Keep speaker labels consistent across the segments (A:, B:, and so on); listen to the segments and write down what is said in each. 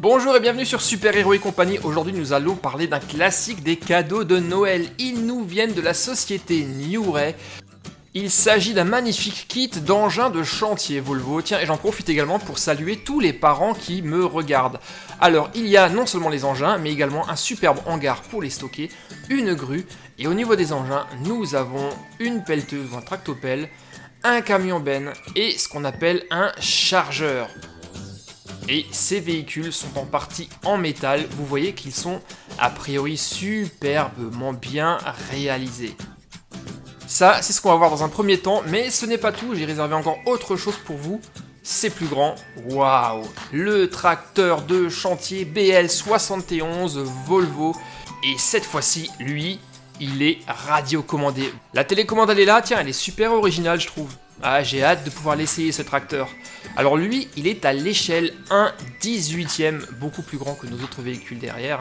A: Bonjour et bienvenue sur Super Héros et compagnie. Aujourd'hui nous allons parler d'un classique des cadeaux de Noël. Ils nous viennent de la société New Ray. Il s'agit d'un magnifique kit d'engins de chantier Volvo. Tiens, et j'en profite également pour saluer tous les parents qui me regardent. Alors, il y a non seulement les engins, mais également un superbe hangar pour les stocker, une grue, et au niveau des engins, nous avons une pelleteuse ou un tractopelle, un camion benne et ce qu'on appelle un chargeur. Et ces véhicules sont en partie en métal, vous voyez qu'ils sont a priori superbement bien réalisés. Ça, c'est ce qu'on va voir dans un premier temps, mais ce n'est pas tout, j'ai réservé encore autre chose pour vous. C'est plus grand, waouh! Le tracteur de chantier BL71 Volvo, et cette fois-ci, lui, il est radiocommandé. La télécommande elle est là, tiens, elle est super originale je trouve. Ah, j'ai hâte de pouvoir l'essayer ce tracteur. Alors lui, il est à l'échelle 1/18e, beaucoup plus grand que nos autres véhicules derrière.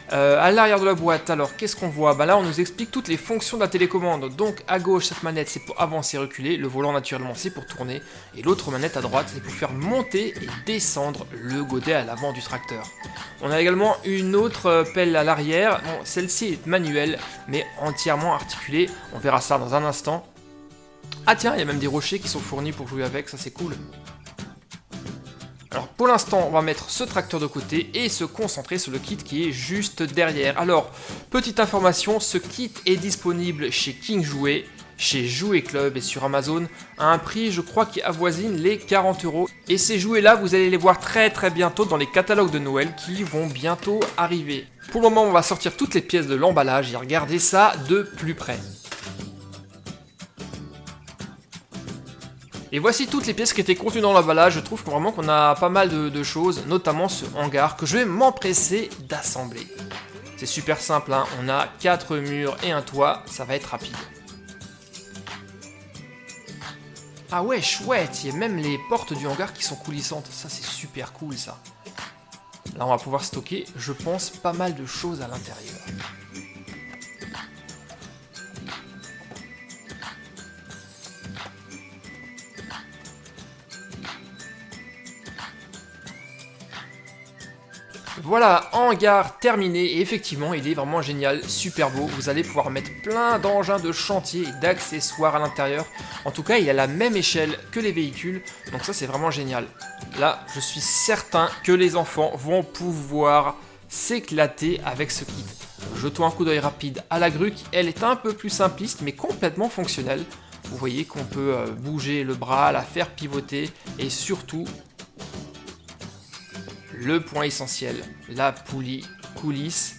A: À l'arrière de la boîte, alors qu'est-ce qu'on voit? Là on nous explique toutes les fonctions de la télécommande. Donc à gauche, cette manette c'est pour avancer et reculer, le volant naturellement c'est pour tourner, et l'autre manette à droite c'est pour faire monter et descendre le godet à l'avant du tracteur. On a également une autre pelle à l'arrière, bon, celle-ci est manuelle mais entièrement articulée, on verra ça dans un instant. Ah tiens, il y a même des rochers qui sont fournis pour jouer avec, ça c'est cool. Alors pour l'instant, on va mettre ce tracteur de côté et se concentrer sur le kit qui est juste derrière. Alors, petite information, ce kit est disponible chez King Jouet, chez Jouet Club et sur Amazon à un prix, je crois, qui avoisine les 40 €. Et ces jouets-là, vous allez les voir très bientôt dans les catalogues de Noël qui vont bientôt arriver. Pour le moment, on va sortir toutes les pièces de l'emballage et regarder ça de plus près. Et voici toutes les pièces qui étaient contenues dans l'emballage. Je trouve vraiment qu'on a pas mal de choses, notamment ce hangar que je vais m'empresser d'assembler. C'est super simple, hein. On a 4 murs et un toit, ça va être rapide. Ah ouais, chouette, il y a même les portes du hangar qui sont coulissantes, ça c'est super cool ça. Là on va pouvoir stocker, je pense, pas mal de choses à l'intérieur. Voilà, hangar terminé, et effectivement il est vraiment génial, super beau, vous allez pouvoir mettre plein d'engins de chantier et d'accessoires à l'intérieur. En tout cas il a la même échelle que les véhicules, donc ça c'est vraiment génial. Là je suis certain que les enfants vont pouvoir s'éclater avec ce kit. Jetons un coup d'œil rapide à la grue, elle est un peu plus simpliste mais complètement fonctionnelle. Vous voyez qu'on peut bouger le bras, la faire pivoter et surtout... le point essentiel, la poulie coulisse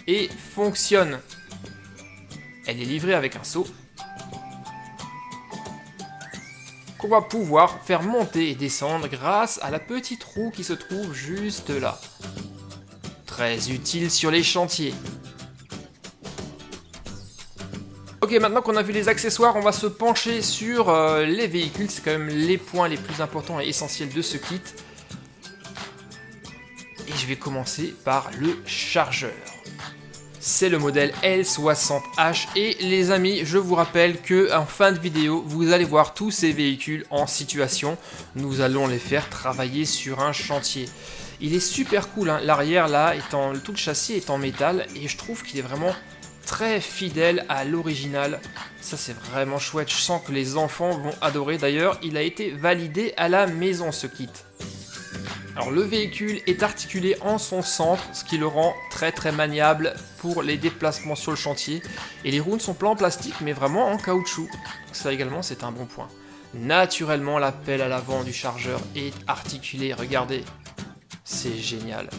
A: et fonctionne. Elle est livrée avec un seau qu'on va pouvoir faire monter et descendre grâce à la petite roue qui se trouve juste là. Très utile sur les chantiers. Ok, maintenant qu'on a vu les accessoires, on va se pencher sur les véhicules. C'est quand même les points les plus importants et essentiels de ce kit. Et je vais commencer par le chargeur. C'est le modèle L60H et les amis, je vous rappelle que en fin de vidéo, vous allez voir tous ces véhicules en situation. Nous allons les faire travailler sur un chantier. Il est super cool, hein. L'arrière là, tout le châssis est en métal et je trouve qu'il est vraiment très fidèle à l'original. Ça c'est vraiment chouette, je sens que les enfants vont adorer. D'ailleurs, il a été validé à la maison ce kit. Alors le véhicule est articulé en son centre, ce qui le rend très maniable pour les déplacements sur le chantier. Et les roues ne sont pas en plastique, mais vraiment en caoutchouc. Ça également, c'est un bon point. Naturellement, la pelle à l'avant du chargeur est articulée, regardez. C'est génial.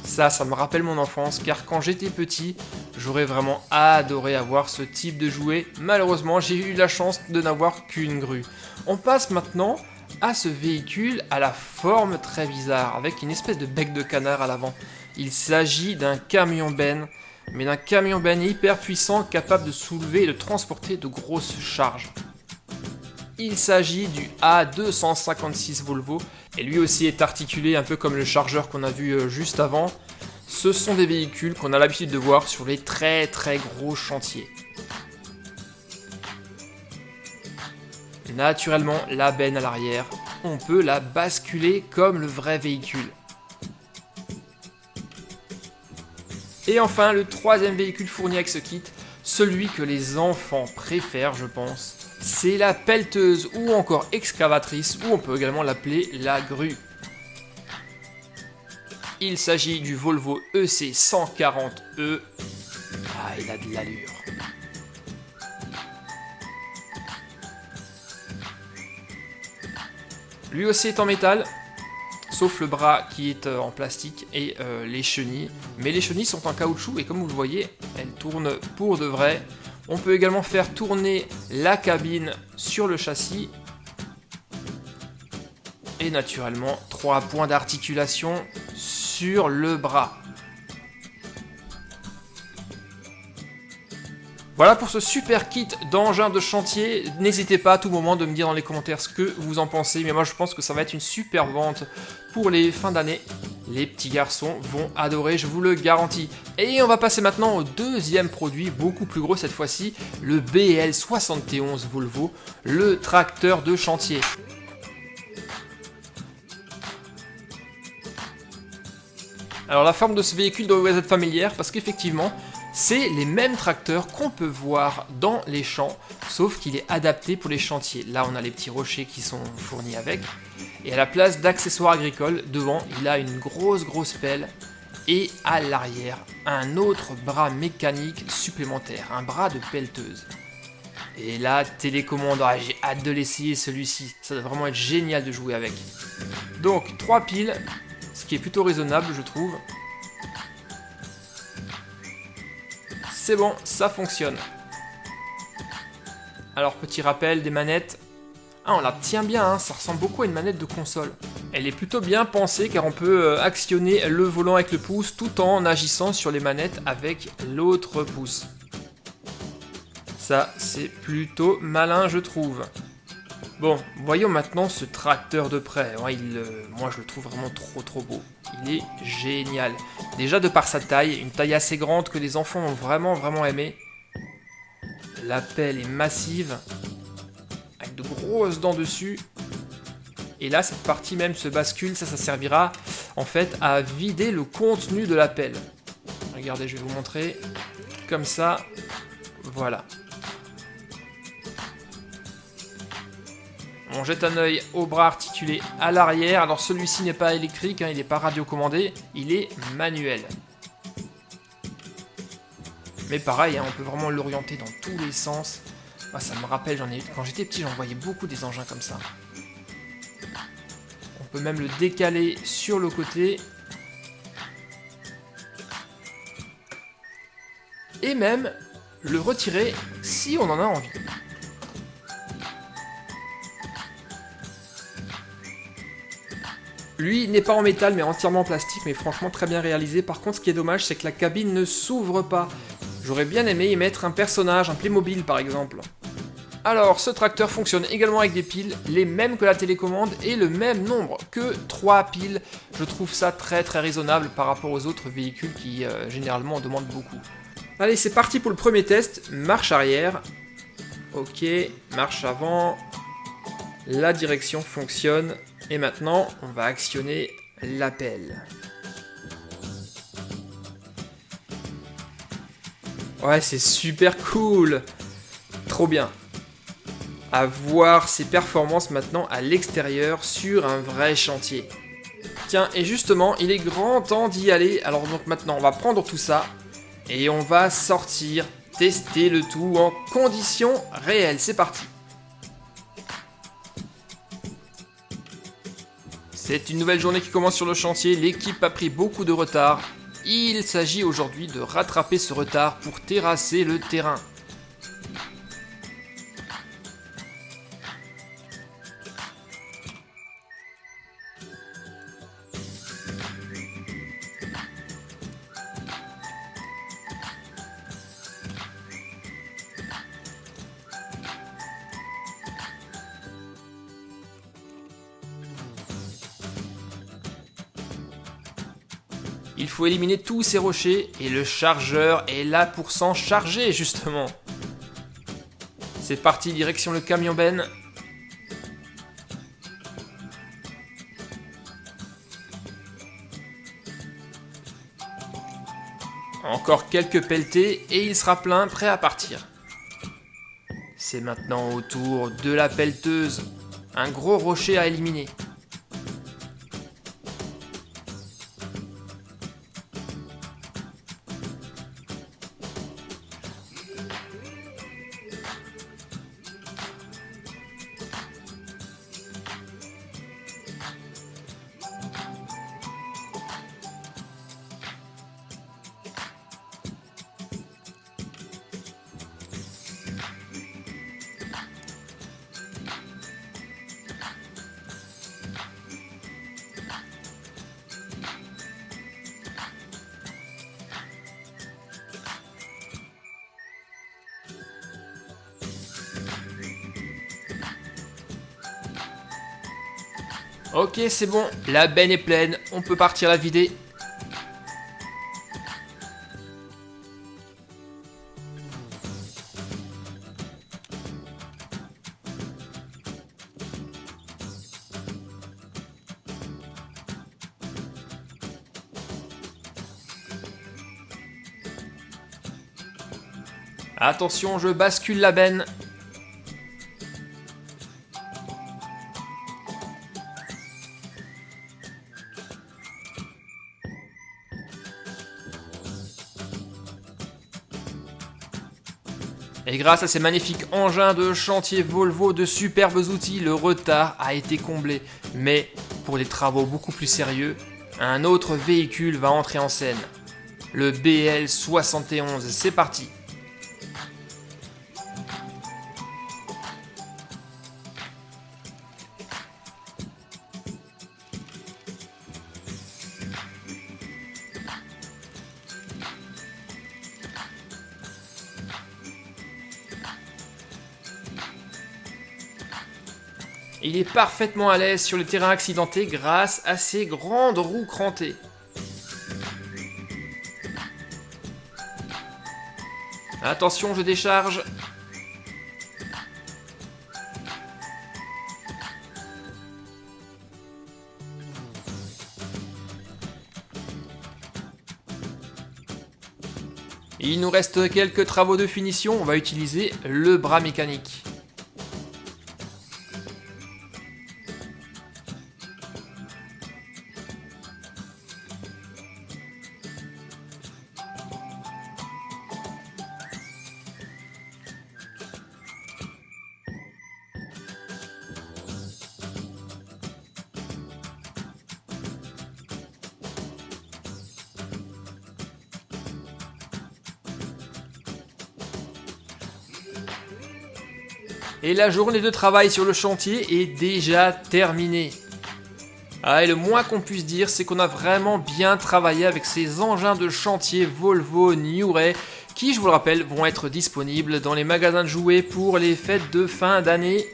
A: Ça me rappelle mon enfance, car quand j'étais petit, j'aurais vraiment adoré avoir ce type de jouet. Malheureusement, j'ai eu la chance de n'avoir qu'une grue. On passe maintenant à ce véhicule à la forme très bizarre, avec une espèce de bec de canard à l'avant. Il s'agit d'un camion benne, mais d'un camion benne hyper puissant, capable de soulever et de transporter de grosses charges. Il s'agit du A256 Volvo, et lui aussi est articulé un peu comme le chargeur qu'on a vu juste avant. Ce sont des véhicules qu'on a l'habitude de voir sur les très gros chantiers. Naturellement, la benne à l'arrière on peut la basculer comme le vrai véhicule. Et enfin, le troisième véhicule fourni avec ce kit, celui que les enfants préfèrent, je pense, c'est la pelleteuse ou encore excavatrice, ou on peut également l'appeler la grue. Il s'agit du Volvo EC140E. Ah, il a de l'allure. Lui aussi est en métal, sauf le bras qui est en plastique et les chenilles. Mais les chenilles sont en caoutchouc et comme vous le voyez, elles tournent pour de vrai. On peut également faire tourner la cabine sur le châssis. Et naturellement, 3 points d'articulation sur le bras. Voilà pour ce super kit d'engin de chantier. N'hésitez pas à tout moment de me dire dans les commentaires ce que vous en pensez. Mais moi je pense que ça va être une super vente pour les fins d'année. Les petits garçons vont adorer, je vous le garantis. Et on va passer maintenant au deuxième produit, beaucoup plus gros cette fois-ci, le BL71 Volvo, le tracteur de chantier. Alors la forme de ce véhicule doit vous être familière parce qu'effectivement, c'est les mêmes tracteurs qu'on peut voir dans les champs, sauf qu'il est adapté pour les chantiers. Là, on a les petits rochers qui sont fournis avec. Et à la place d'accessoires agricoles, devant, il a une grosse pelle. Et à l'arrière, un autre bras mécanique supplémentaire, un bras de pelleteuse. Et là, télécommande, j'ai hâte de l'essayer celui-ci. Ça doit vraiment être génial de jouer avec. Donc, 3 piles, ce qui est plutôt raisonnable, je trouve. C'est bon, ça fonctionne. Alors, petit rappel des manettes. Ah, on la tient bien, hein, ça ressemble beaucoup à une manette de console. Elle est plutôt bien pensée car on peut actionner le volant avec le pouce tout en agissant sur les manettes avec l'autre pouce. Ça, c'est plutôt malin, je trouve. Bon, voyons maintenant ce tracteur de près. Ouais, moi, je le trouve vraiment trop beau. Il est génial. Déjà, de par sa taille, une taille assez grande que les enfants ont vraiment aimé. La pelle est massive, avec de grosses dents dessus. Et là, cette partie même se bascule. Ça servira en fait à vider le contenu de la pelle. Regardez, je vais vous montrer. Comme ça, voilà. On jette un œil au bras articulé à l'arrière. Alors celui-ci n'est pas électrique, hein, il n'est pas radiocommandé, il est manuel. Mais pareil, hein, on peut vraiment l'orienter dans tous les sens. Ah, ça me rappelle, quand j'étais petit, j'en voyais beaucoup des engins comme ça. On peut même le décaler sur le côté. Et même le retirer si on en a envie. Lui n'est pas en métal mais entièrement en plastique, mais franchement très bien réalisé. Par contre, ce qui est dommage, c'est que la cabine ne s'ouvre pas. J'aurais bien aimé y mettre un personnage, un Playmobil par exemple. Alors, ce tracteur fonctionne également avec des piles, les mêmes que la télécommande et le même nombre que 3 piles. Je trouve ça très raisonnable par rapport aux autres véhicules qui généralement en demandent beaucoup. Allez, c'est parti pour le premier test. Marche arrière. Ok, marche avant. La direction fonctionne. Et maintenant, on va actionner la pelle. Ouais, c'est super cool. Trop bien. À voir ses performances maintenant à l'extérieur sur un vrai chantier. Tiens, et justement, il est grand temps d'y aller. Alors donc maintenant, on va prendre tout ça et on va sortir, tester le tout en conditions réelles. C'est parti. C'est une nouvelle journée qui commence sur le chantier, l'équipe a pris beaucoup de retard. Il s'agit aujourd'hui de rattraper ce retard pour terrasser le terrain. Il faut éliminer tous ces rochers et le chargeur est là pour s'en charger justement. C'est parti, direction le camion Ben. Encore quelques pelletés et il sera plein, prêt à partir. C'est maintenant au tour de la pelleteuse. Un gros rocher à éliminer. Ok, c'est bon, la benne est pleine, on peut partir la vider. Attention, je bascule la benne. Et grâce à ces magnifiques engins de chantier Volvo de superbes outils, le retard a été comblé. Mais pour des travaux beaucoup plus sérieux, un autre véhicule va entrer en scène. Le BL71, c'est parti. Il est parfaitement à l'aise sur le terrain accidenté grâce à ses grandes roues crantées. Attention, je décharge. Il nous reste quelques travaux de finition, on va utiliser le bras mécanique. Et la journée de travail sur le chantier est déjà terminée. Ah, et le moins qu'on puisse dire, c'est qu'on a vraiment bien travaillé avec ces engins de chantier Volvo New Ray qui, je vous le rappelle, vont être disponibles dans les magasins de jouets pour les fêtes de fin d'année.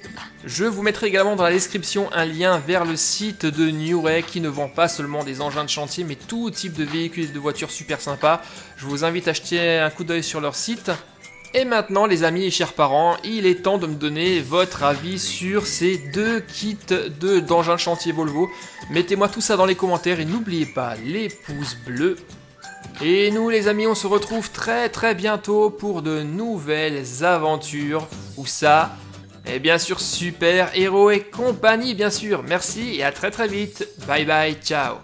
A: Je vous mettrai également dans la description un lien vers le site de New Ray qui ne vend pas seulement des engins de chantier mais tout type de véhicules et de voitures super sympas. Je vous invite à jeter un coup d'œil sur leur site. Et maintenant les amis et chers parents, il est temps de me donner votre avis sur ces deux kits d'engins de chantier Volvo. Mettez-moi tout ça dans les commentaires et n'oubliez pas les pouces bleus. Et nous les amis, on se retrouve très bientôt pour de nouvelles aventures. Où ça? Et bien sûr Super Héros et compagnie bien sûr. Merci et à très vite. Bye bye, ciao.